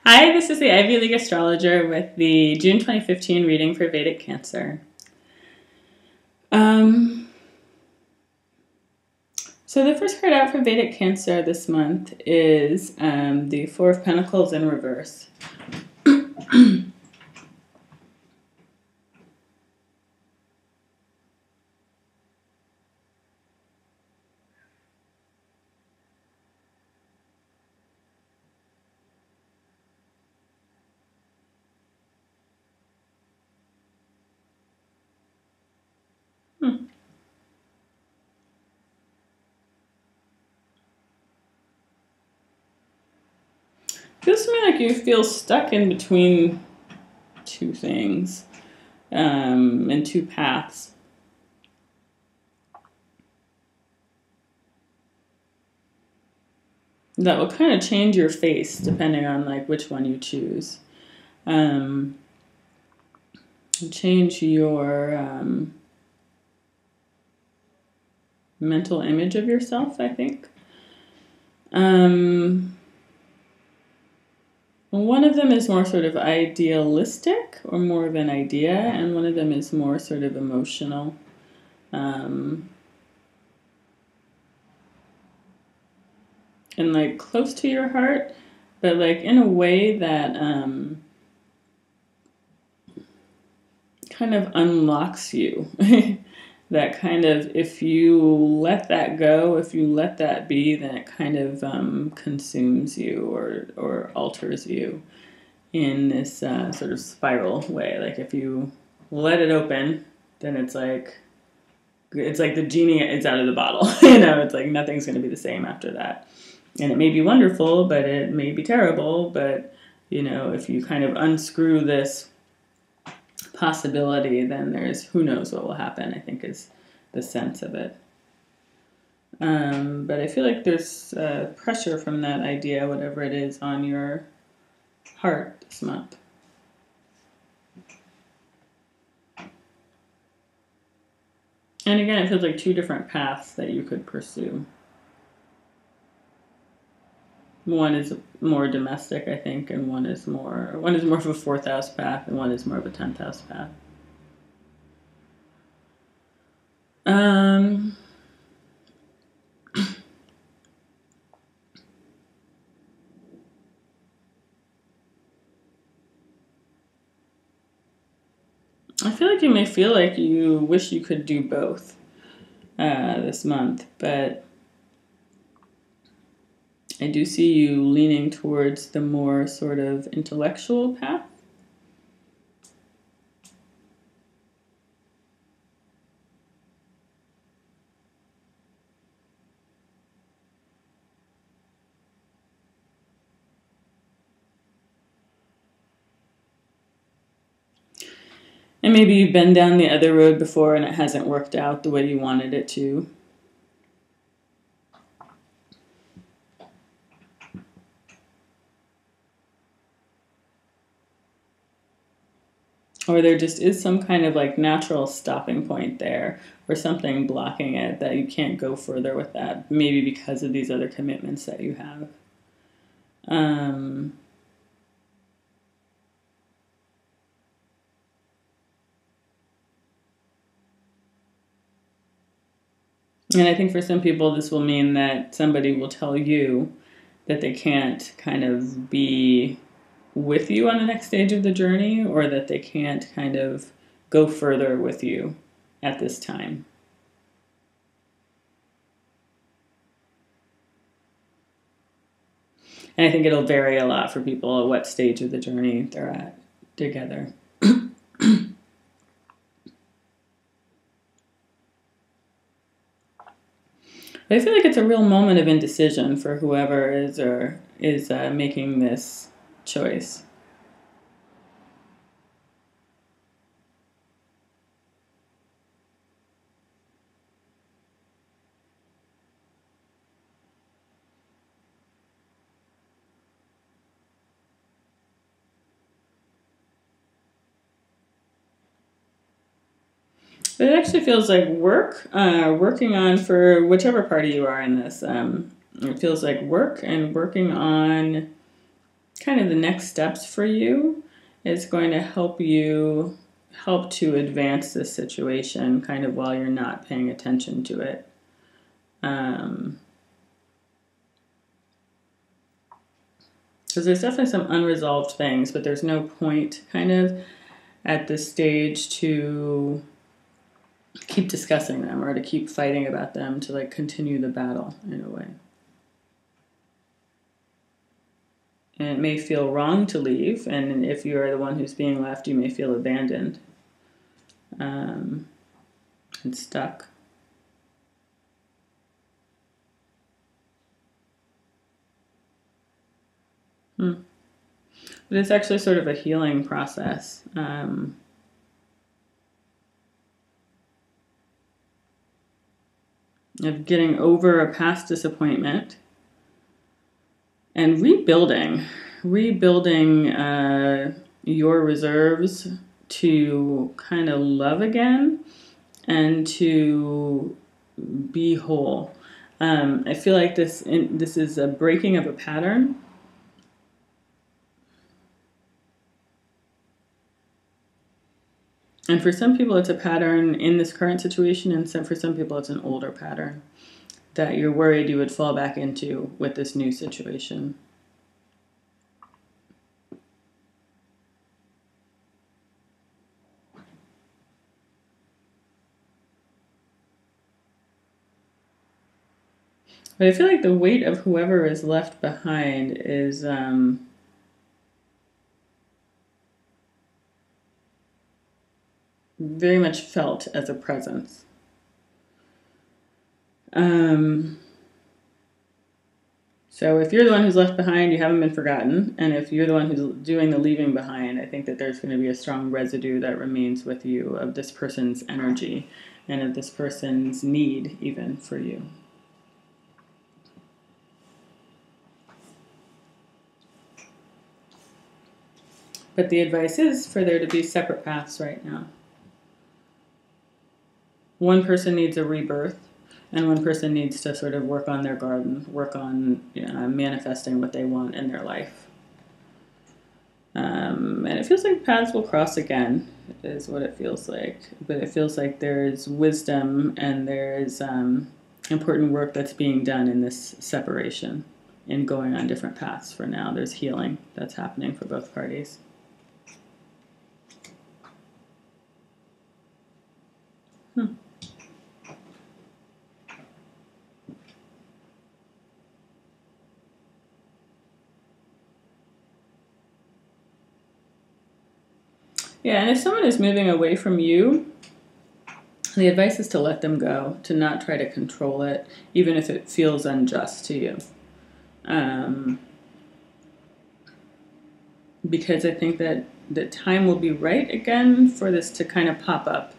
Hi, this is the Vedic Astrologer with the June 2015 reading for Vedic Cancer. So the first card out for Vedic Cancer this month is the Four of Pentacles in reverse. Feels to me like you feel stuck in between two things, and two paths. That will kind of change your face depending on like which one you choose. Change your mental image of yourself, I think. One of them is more sort of idealistic or more of an idea, and one of them is more sort of emotional. And like close to your heart, but like in a way that kind of unlocks you. That kind of, if you let that go, if you let that be, then it kind of consumes you or alters you in this sort of spiral way. Like if you let it open, then it's like the genie is out of the bottle. It's like nothing's going to be the same after that. And it may be wonderful, but it may be terrible. But, if you kind of unscrew this possibility, then there's who knows what will happen, I think is the sense of it. But I feel like there's pressure from that idea, whatever it is, on your heart this month. And again, it feels like two different paths that you could pursue. One is more domestic, I think, and one is more of a 4th house path, and one is more of a 10th house path. I feel like you may feel like you wish you could do both this month, but I do see you leaning towards the more sort of intellectual path. And maybe you've been down the other road before and it hasn't worked out the way you wanted it to. Or there just is some kind of like natural stopping point there, or something blocking it that you can't go further with that, maybe because of these other commitments that you have. And I think for some people this will mean that somebody will tell you that they can't kind of be with you on the next stage of the journey, or that they can't kind of go further with you at this time. And I think it'll vary a lot for people at what stage of the journey they're at together. But I feel like it's a real moment of indecision for whoever is making this choice. But it actually feels like working on, for whichever party you are in this, it feels like work and working on kind of the next steps for you is going to help to advance this situation kind of while you're not paying attention to it. Because there's definitely some unresolved things, but there's no point kind of at this stage to keep discussing them or to keep fighting about them, to like continue the battle in a way. And it may feel wrong to leave, and if you're the one who's being left, you may feel abandoned and stuck. But it's actually sort of a healing process. Of getting over a past disappointment and rebuilding your reserves to kind of love again and to be whole. I feel like this is a breaking of a pattern. And for some people, it's a pattern in this current situation, and for some people, it's an older pattern that you're worried you would fall back into with this new situation. But I feel like the weight of whoever is left behind is very much felt as a presence. So if you're the one who's left behind, you haven't been forgotten. And if you're the one who's doing the leaving behind, I think that there's going to be a strong residue that remains with you of this person's energy and of this person's need even for you. But the advice is for there to be separate paths right now. One person needs a rebirth, and one person needs to sort of work on their garden, work on manifesting what they want in their life. And it feels like paths will cross again, is what it feels like. But it feels like there's wisdom and there's important work that's being done in this separation, in going on different paths for now. There's healing that's happening for both parties. Yeah, and if someone is moving away from you, the advice is to let them go, to not try to control it, even if it feels unjust to you. Because I think that the time will be right again for this to kind of pop up.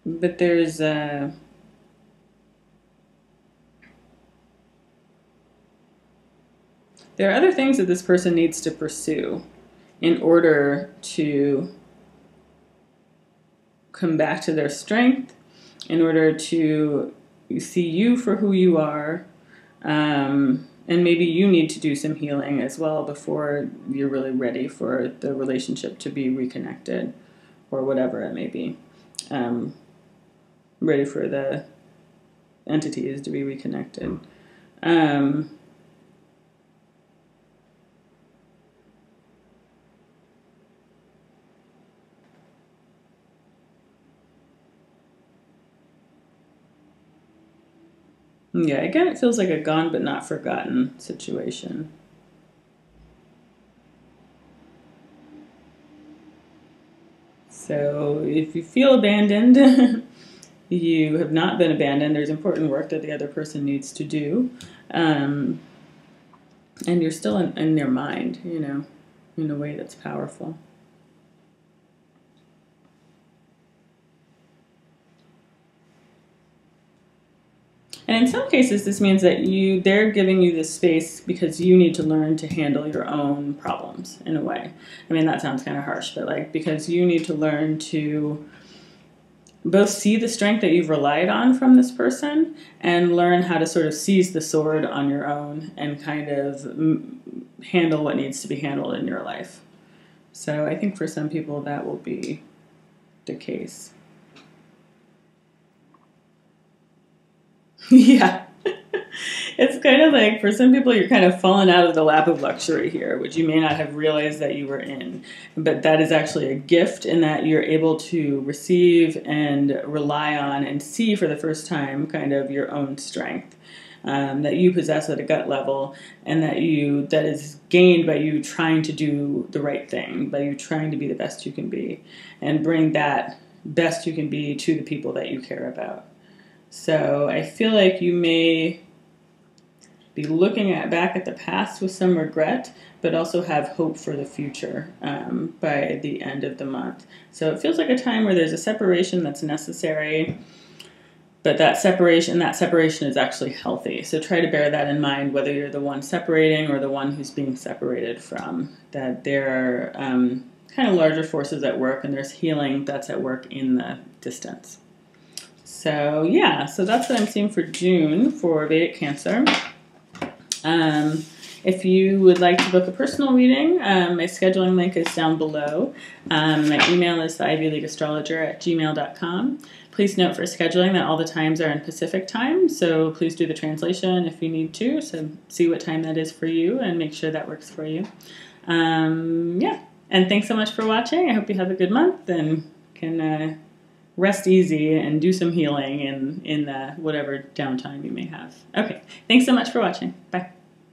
But there are other things that this person needs to pursue in order to come back to their strength, in order to see you for who you are, and maybe you need to do some healing as well before you're really ready for the relationship to be reconnected, or whatever it may be. Ready for the entities to be reconnected. Yeah, again, it feels like a gone but not forgotten situation. So if you feel abandoned, you have not been abandoned. There's important work that the other person needs to do. And you're still in their mind, in a way that's powerful. And in some cases, this means that they're giving you this space because you need to learn to handle your own problems in a way. I mean, that sounds kind of harsh, but because you need to learn to both see the strength that you've relied on from this person and learn how to sort of seize the sword on your own and kind of handle what needs to be handled in your life. So I think for some people that will be the case. Yeah. It's kind of like, for some people, you're kind of falling out of the lap of luxury here, which you may not have realized that you were in. But that is actually a gift in that you're able to receive and rely on and see for the first time kind of your own strength that you possess at a gut level, and that is gained by you trying to do the right thing, by you trying to be the best you can be, and bring that best you can be to the people that you care about. So I feel like you may be looking back at the past with some regret, but also have hope for the future by the end of the month. So it feels like a time where there's a separation that's necessary, but that separation is actually healthy. So try to bear that in mind, whether you're the one separating or the one who's being separated from, that there are kind of larger forces at work, and there's healing that's at work in the distance. So yeah, so that's what I'm seeing for June for Vedic Cancer. If you would like to book a personal reading, my scheduling link is down below. My email is theivyleagueastrologer@gmail.com. Please note for scheduling that all the times are in Pacific time, so please do the translation if you need to, so see what time that is for you and make sure that works for you. Yeah, and thanks so much for watching. I hope you have a good month and can rest easy and do some healing in whatever downtime you may have. Okay, thanks so much for watching. Bye.